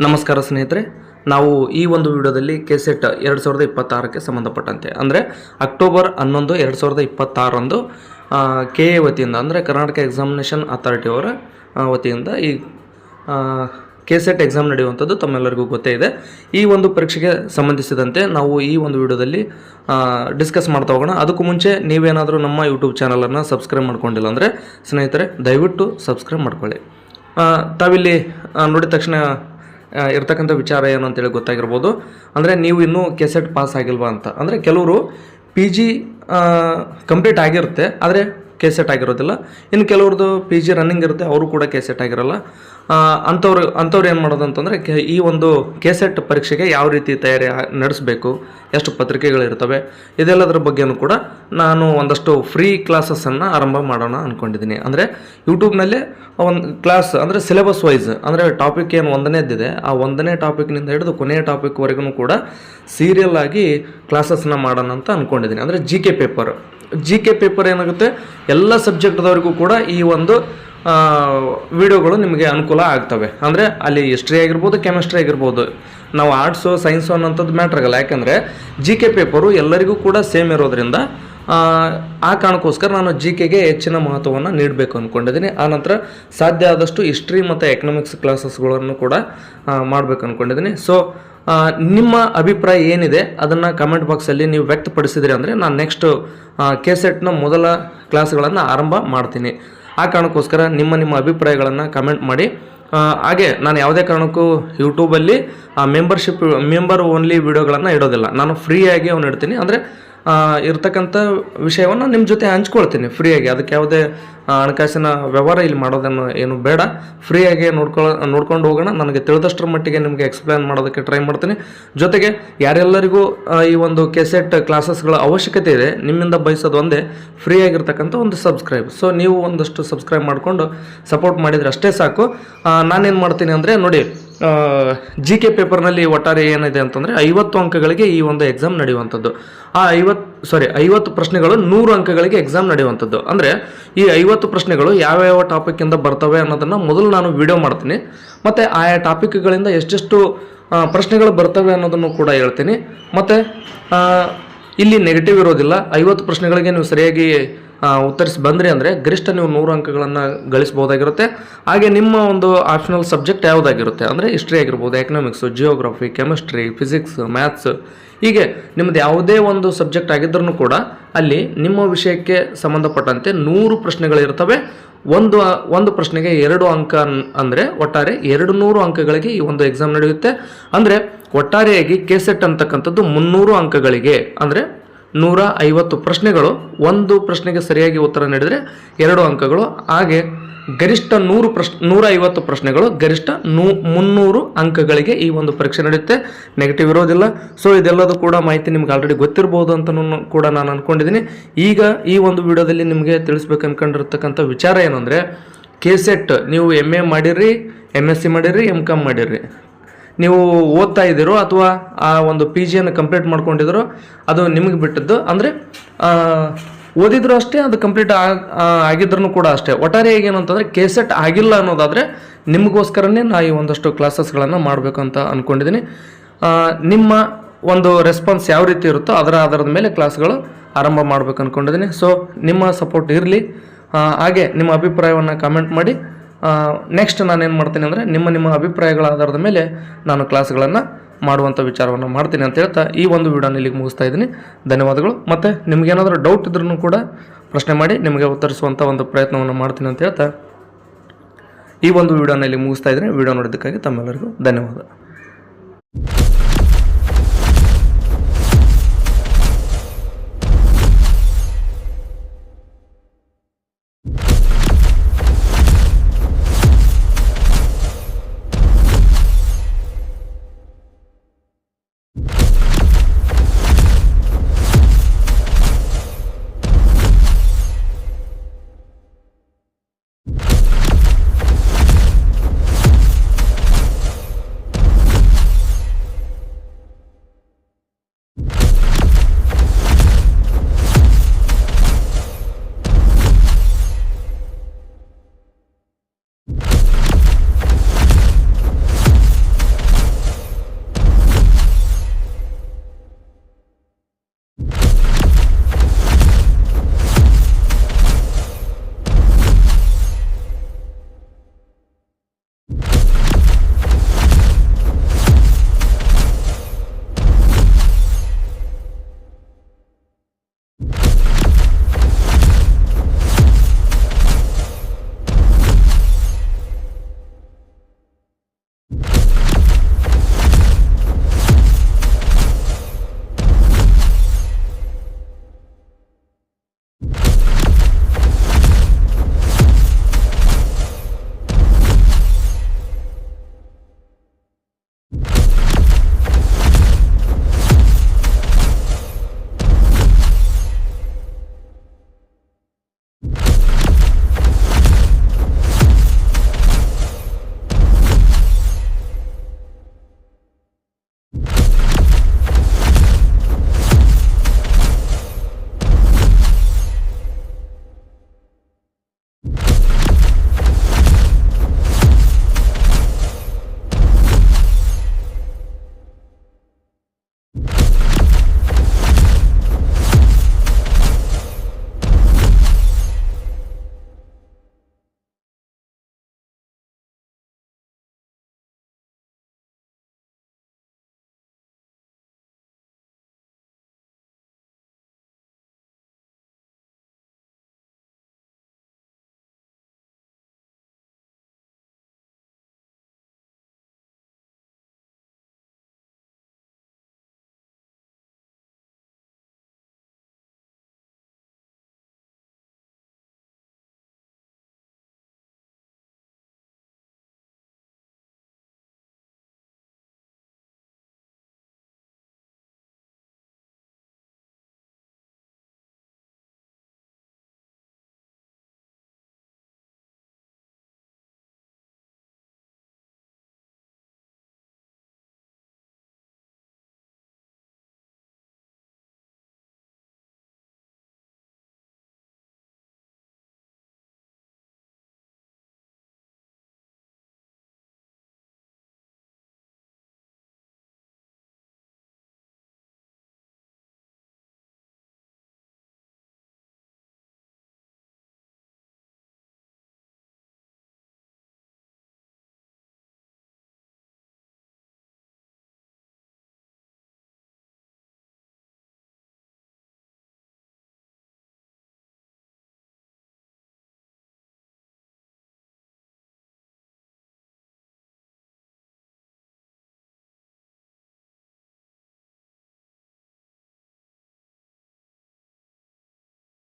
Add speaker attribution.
Speaker 1: ನಮಸ್ಕಾರ ಸ್ನೇಹಿತರೆ, ನಾವು ಈ ಒಂದು ವಿಡಿಯೋದಲ್ಲಿ ಕೆಸೆಟ್ 2026ಕ್ಕೆ ಸಂಬಂಧಪಟ್ಟಂತೆ ಅಂದರೆ ಅಕ್ಟೋಬರ್ 11, 2026ರಂದು ಕೆ ಎ ವತಿಯಿಂದ ಅಂದರೆ ಕರ್ನಾಟಕ ಎಕ್ಸಾಮಿನೇಷನ್ ಅಥಾರಿಟಿ ಅವರ ವತಿಯಿಂದ ಈ ಕೆಸೆಟ್ ಎಕ್ಸಾಮ್ ನಡೆಯುವಂಥದ್ದು ತಮ್ಮೆಲ್ಲರಿಗೂ ಗೊತ್ತೇ ಇದೆ. ಈ ಒಂದು ಪರೀಕ್ಷೆಗೆ ಸಂಬಂಧಿಸಿದಂತೆ ನಾವು ಈ ಒಂದು ವಿಡಿಯೋದಲ್ಲಿ ಡಿಸ್ಕಸ್ ಮಾಡ್ತಾ ಹೋಗೋಣ. ಅದಕ್ಕೂ ಮುಂಚೆ ನೀವೇನಾದರೂ ನಮ್ಮ ಯೂಟ್ಯೂಬ್ ಚಾನಲನ್ನು ಸಬ್ಸ್ಕ್ರೈಬ್ ಮಾಡ್ಕೊಂಡಿಲ್ಲ ಅಂದರೆ ಸ್ನೇಹಿತರೆ ದಯವಿಟ್ಟು ಸಬ್ಸ್ಕ್ರೈಬ್ ಮಾಡ್ಕೊಳ್ಳಿ. ತಾವಿಲ್ಲಿ ನೋಡಿದ ತಕ್ಷಣ ಇರ್ತಕ್ಕಂಥ ವಿಚಾರ ಏನು ಅಂತೇಳಿ ಗೊತ್ತಾಗಿರ್ಬೋದು. ಅಂದರೆ ನೀವು ಇನ್ನೂ ಕೆಸೆಟ್ ಪಾಸ್ ಆಗಿಲ್ವಾ ಅಂತ. ಅಂದರೆ ಕೆಲವರು ಪಿ ಜಿ ಕಂಪ್ಲೀಟ್ ಆಗಿರುತ್ತೆ, ಆದರೆ ಕೆಸೆಟ್ ಆಗಿರೋದಿಲ್ಲ. ಇನ್ನು ಕೆಲವ್ರದ್ದು ಪಿ ಜಿ ರನ್ನಿಂಗ್ ಇರುತ್ತೆ, ಅವರು ಕೂಡ ಕೆಸೆಟ್ ಆಗಿರೋಲ್ಲ. ಅಂಥವ್ರು ಏನು ಮಾಡೋದು ಅಂತಂದರೆ ಈ ಒಂದು ಕೆಸೆಟ್ ಪರೀಕ್ಷೆಗೆ ಯಾವ ರೀತಿ ತಯಾರಿ ನಡೆಸಬೇಕು, ಎಷ್ಟು ಪತ್ರಿಕೆಗಳಿರ್ತವೆ, ಇದೆಲ್ಲದರ ಬಗ್ಗೆಯೂ ಕೂಡ ನಾನು ಒಂದಷ್ಟು ಫ್ರೀ ಕ್ಲಾಸಸ್ಸನ್ನು ಆರಂಭ ಮಾಡೋಣ ಅಂದ್ಕೊಂಡಿದ್ದೀನಿ. ಅಂದರೆ ಯೂಟ್ಯೂಬ್ನಲ್ಲೇ ಒಂದು ಕ್ಲಾಸ್ ಅಂದರೆ ಸಿಲೆಬಸ್ ವೈಸ್, ಅಂದರೆ ಟಾಪಿಕ್ ಏನು ಒಂದನೇದಿದೆ ಆ ಒಂದನೇ ಟಾಪಿಕ್ನಿಂದ ಹಿಡಿದು ಕೊನೆಯ ಟಾಪಿಕ್ವರೆಗೂ ಕೂಡ ಸೀರಿಯಲ್ ಆಗಿ ಕ್ಲಾಸಸ್ನ ಮಾಡೋಣ ಅಂತ ಅಂದ್ಕೊಂಡಿದ್ದೀನಿ. ಅಂದರೆ ಜಿ ಕೆ ಪೇಪರ್ ಏನಾಗುತ್ತೆ, ಎಲ್ಲ ಸಬ್ಜೆಕ್ಟ್ದವರಿಗೂ ಕೂಡ ಈ ಒಂದು ವಿಡಿಯೋಗಳು ನಿಮಗೆ ಅನುಕೂಲ ಆಗ್ತವೆ. ಅಂದರೆ ಅಲ್ಲಿ ಹಿಸ್ಟ್ರಿ ಆಗಿರ್ಬೋದು, ಕೆಮಿಸ್ಟ್ರಿ ಆಗಿರ್ಬೋದು, ನಾವು ಆರ್ಟ್ಸು ಸೈನ್ಸು ಅನ್ನೋಂಥದ್ದು ಮ್ಯಾಟ್ರ್ ಆಗಲ್ಲ. ಯಾಕಂದರೆ ಜಿ ಕೆ ಪೇಪರು ಎಲ್ಲರಿಗೂ ಕೂಡ ಸೇಮ್ ಇರೋದ್ರಿಂದ ಆ ಕಾರಣಕ್ಕೋಸ್ಕರ ನಾನು ಜಿ ಕೆಗೆ ಹೆಚ್ಚಿನ ಮಹತ್ವವನ್ನು ನೀಡಬೇಕು ಅಂದ್ಕೊಂಡಿದ್ದೀನಿ. ಆನಂತರ ಸಾಧ್ಯ ಆದಷ್ಟು ಹಿಸ್ಟ್ರಿ ಮತ್ತು ಎಕನಾಮಿಕ್ಸ್ ಕ್ಲಾಸಸ್ಗಳನ್ನು ಕೂಡ ಮಾಡಬೇಕು ಅಂದ್ಕೊಂಡಿದ್ದೀನಿ. ಸೊ ನಿಮ್ಮ ಅಭಿಪ್ರಾಯ ಏನಿದೆ ಅದನ್ನು ಕಮೆಂಟ್ ಬಾಕ್ಸಲ್ಲಿ ನೀವು ವ್ಯಕ್ತಪಡಿಸಿದ್ರಿ ಅಂದರೆ ನಾನು ನೆಕ್ಸ್ಟ್ ಕೆಸೆಟ್ನ ಮೊದಲ ಕ್ಲಾಸ್ಗಳನ್ನು ಆರಂಭ ಮಾಡ್ತೀನಿ. ಆ ಕಾರಣಕ್ಕೋಸ್ಕರ ನಿಮ್ಮ ಅಭಿಪ್ರಾಯಗಳನ್ನು ಕಮೆಂಟ್ ಮಾಡಿ. ಹಾಗೆ ನಾನು ಯಾವುದೇ ಕಾರಣಕ್ಕೂ ಯೂಟ್ಯೂಬಲ್ಲಿ ಮೆಂಬರ್ ಓನ್ಲಿ ವಿಡಿಯೋಗಳನ್ನು ಇಡೋದಿಲ್ಲ, ನಾನು ಫ್ರೀಯಾಗಿ ಅವನು ಇಡ್ತೀನಿ. ಅಂದರೆ ಇರ್ತಕ್ಕಂಥ ವಿಷಯವನ್ನು ನಿಮ್ಮ ಜೊತೆ ಹಂಚ್ಕೊಳ್ತೀನಿ ಫ್ರೀಯಾಗಿ. ಅದಕ್ಕೆ ಯಾವುದೇ ಹಣಕಾಸಿನ ವ್ಯವಹಾರ ಇಲ್ಲಿ ಮಾಡೋದನ್ನು ಏನು ಬೇಡ, ಫ್ರೀಯಾಗಿ ನೋಡ್ಕೊಂಡು ಹೋಗೋಣ. ನನಗೆ ತಿಳಿದಷ್ಟರ ಮಟ್ಟಿಗೆ ನಿಮಗೆ ಎಕ್ಸ್ಪ್ಲೇನ್ ಮಾಡೋದಕ್ಕೆ ಟ್ರೈ ಮಾಡ್ತೀನಿ. ಜೊತೆಗೆ ಯಾರೆಲ್ಲರಿಗೂ ಈ ಒಂದು ಕೆಸೆಟ್ ಕ್ಲಾಸಸ್ಗಳ ಅವಶ್ಯಕತೆ ಇದೆ, ನಿಮ್ಮಿಂದ ಬಯಸೋದು ಒಂದೇ, ಫ್ರೀಯಾಗಿರ್ತಕ್ಕಂಥ ಒಂದು ಸಬ್ಸ್ಕ್ರೈಬ್. ಸೊ ನೀವು ಒಂದಷ್ಟು ಸಬ್ಸ್ಕ್ರೈಬ್ ಮಾಡಿಕೊಂಡು ಸಪೋರ್ಟ್ ಮಾಡಿದರೆ ಅಷ್ಟೇ ಸಾಕು. ನಾನೇನು ಮಾಡ್ತೀನಿ ಅಂದರೆ ನೋಡಿ, ಜಿ ಕೆ ಪೇಪರ್ನಲ್ಲಿ ಒಟ್ಟಾರೆ ಏನಿದೆ ಅಂತಂದರೆ 50 ಅಂಕಗಳಿಗೆ ಈ ಒಂದು ಎಕ್ಸಾಮ್ ನಡೆಯುವಂಥದ್ದು. ಆ 50 ಪ್ರಶ್ನೆಗಳು 100 ಅಂಕಗಳಿಗೆ ಎಕ್ಸಾಮ್ ನಡೆಯುವಂಥದ್ದು. ಅಂದರೆ ಈ 50 ಪ್ರಶ್ನೆಗಳು ಯಾವ್ಯಾವ ಟಾಪಿಕ್ಕಿಂದ ಬರ್ತವೆ ಅನ್ನೋದನ್ನು ಮೊದಲು ನಾನು ವಿಡಿಯೋ ಮಾಡ್ತೀನಿ. ಮತ್ತು ಆಯಾ ಟಾಪಿಕ್ಗಳಿಂದ ಎಷ್ಟೆಷ್ಟು ಪ್ರಶ್ನೆಗಳು ಬರ್ತವೆ ಅನ್ನೋದನ್ನು ಕೂಡ ಹೇಳ್ತೀನಿ. ಮತ್ತು ಇಲ್ಲಿ ನೆಗೆಟಿವ್ ಇರೋದಿಲ್ಲ. 50 ಪ್ರಶ್ನೆಗಳಿಗೆ ನೀವು ಸರಿಯಾಗಿ ಉತ್ತರಿಸಿ ಬಂದ್ರಿ ಅಂದರೆ ಗರಿಷ್ಠ ನೀವು 100 ಅಂಕಗಳನ್ನು ಗಳಿಸ್ಬೋದಾಗಿರುತ್ತೆ. ಹಾಗೆ ನಿಮ್ಮ ಒಂದು ಆಪ್ಷನಲ್ ಸಬ್ಜೆಕ್ಟ್ ಯಾವುದಾಗಿರುತ್ತೆ ಅಂದರೆ ಹಿಸ್ಟ್ರಿ ಆಗಿರ್ಬೋದು, economics, geography, chemistry, physics, maths, ಹೀಗೆ ನಿಮ್ಮದು ಯಾವುದೇ ಒಂದು ಸಬ್ಜೆಕ್ಟ್ ಆಗಿದ್ರೂ ಕೂಡ ಅಲ್ಲಿ ನಿಮ್ಮ ವಿಷಯಕ್ಕೆ ಸಂಬಂಧಪಟ್ಟಂತೆ 100 ಪ್ರಶ್ನೆಗಳಿರ್ತವೆ. ಒಂದು ಪ್ರಶ್ನೆಗೆ 2 ಅಂಕ, ಅಂದರೆ ಒಟ್ಟಾರೆ 200 ಅಂಕಗಳಿಗೆ ಈ ಒಂದು ಎಕ್ಸಾಮ್ ನಡೆಯುತ್ತೆ. ಅಂದರೆ ಒಟ್ಟಾರೆಯಾಗಿ ಕೆಸೆಟ್ ಅಂತಕ್ಕಂಥದ್ದು 300 ಅಂಕಗಳಿಗೆ, ಅಂದರೆ 150 ಪ್ರಶ್ನೆಗಳು. ಒಂದು ಪ್ರಶ್ನೆಗೆ ಸರಿಯಾಗಿ ಉತ್ತರ ನೀಡಿದರೆ 2 ಅಂಕಗಳು. ಹಾಗೆ ಗರಿಷ್ಠ 150 ಪ್ರಶ್ನೆಗಳು, ಗರಿಷ್ಠ 300 ಅಂಕಗಳಿಗೆ ಈ ಒಂದು ಪರೀಕ್ಷೆ ನಡೆಯುತ್ತೆ. ನೆಗೆಟಿವ್ ಇರೋದಿಲ್ಲ. ಸೊ ಇದೆಲ್ಲದೂ ಕೂಡ ಮಾಹಿತಿ ನಿಮ್ಗೆ ಆಲ್ರೆಡಿ ಗೊತ್ತಿರ್ಬೋದು ಅಂತ ಕೂಡ ನಾನು ಅಂದ್ಕೊಂಡಿದ್ದೀನಿ. ಈಗ ಈ ಒಂದು ವಿಡಿಯೋದಲ್ಲಿ ನಿಮಗೆ ತಿಳಿಸ್ಬೇಕು ಅನ್ಕೊಂಡಿರ್ತಕ್ಕಂಥ ವಿಚಾರ ಏನಂದರೆ, ಕೆಸೆಟ್ ನೀವು MA ಮಾಡಿರಿ, MSc ಮಾಡಿರಿ, MCom ಮಾಡಿರಿ, ನೀವು ಓದ್ತಾ ಇದ್ದೀರೋ ಅಥವಾ ಆ ಒಂದು ಪಿ ಜಿಯನ್ನು ಕಂಪ್ಲೀಟ್ ಮಾಡ್ಕೊಂಡಿದ್ದೀರೋ ಅದು ನಿಮಗೆ ಬಿಟ್ಟದ್ದು. ಅಂದರೆ ಓದಿದ್ರು ಅಷ್ಟೇ, ಅದು ಕಂಪ್ಲೀಟ್ ಆಗಿದ್ರೂ ಕೂಡ ಅಷ್ಟೇ. ಒಟ್ಟಾರೆ ಏನು ಅಂತಂದರೆ ಕೆಸೆಟ್ ಆಗಿಲ್ಲ ಅನ್ನೋದಾದರೆ ನಿಮಗೋಸ್ಕರನೇ ನಾ ಈ ಒಂದಷ್ಟು ಕ್ಲಾಸಸ್ಗಳನ್ನು ಮಾಡಬೇಕು ಅಂತ ಅಂದ್ಕೊಂಡಿದ್ದೀನಿ. ನಿಮ್ಮ ಒಂದು ರೆಸ್ಪಾನ್ಸ್ ಯಾವ ರೀತಿ ಇರುತ್ತೋ ಅದರ ಆಧಾರದ ಮೇಲೆ ಕ್ಲಾಸ್ಗಳು ಆರಂಭ ಮಾಡಬೇಕು ಅಂದ್ಕೊಂಡಿದ್ದೀನಿ. ಸೊ ನಿಮ್ಮ ಸಪೋರ್ಟ್ ಇರಲಿ. ಹಾಗೆ ನಿಮ್ಮ ಅಭಿಪ್ರಾಯವನ್ನು ಕಮೆಂಟ್ ಮಾಡಿ. ನೆಕ್ಸ್ಟ್ ನಾನೇನು ಮಾಡ್ತೀನಿ ಅಂದರೆ ನಿಮ್ಮ ಅಭಿಪ್ರಾಯಗಳ ಆಧಾರದ ಮೇಲೆ ನಾನು ಕ್ಲಾಸ್ಗಳನ್ನು ಮಾಡುವಂಥ ವಿಚಾರವನ್ನು ಮಾಡ್ತೀನಿ ಅಂತ ಹೇಳ್ತಾ ಈ ಒಂದು ವಿಡಿಯೋನ ಇಲ್ಲಿಗೆ ಮುಗಿಸ್ತಾ ಇದ್ದೀನಿ. ಧನ್ಯವಾದಗಳು. ಮತ್ತು ನಿಮಗೇನಾದರೂ ಡೌಟ್ ಇದ್ರೂ ಕೂಡ ಪ್ರಶ್ನೆ ಮಾಡಿ ನಿಮಗೆ ಉತ್ತರಿಸುವಂಥ ಒಂದು ಪ್ರಯತ್ನವನ್ನು ಮಾಡ್ತೀನಿ ಅಂತ ಹೇಳ್ತಾ ಈ ಒಂದು ವಿಡಿಯೋನ ಇಲ್ಲಿಗೆ ಮುಗಿಸ್ತಾ ಇದ್ದೀನಿ. ವಿಡಿಯೋ ನೋಡೋದಕ್ಕಾಗಿ ತಮ್ಮೆಲ್ಲರಿಗೂ ಧನ್ಯವಾದ.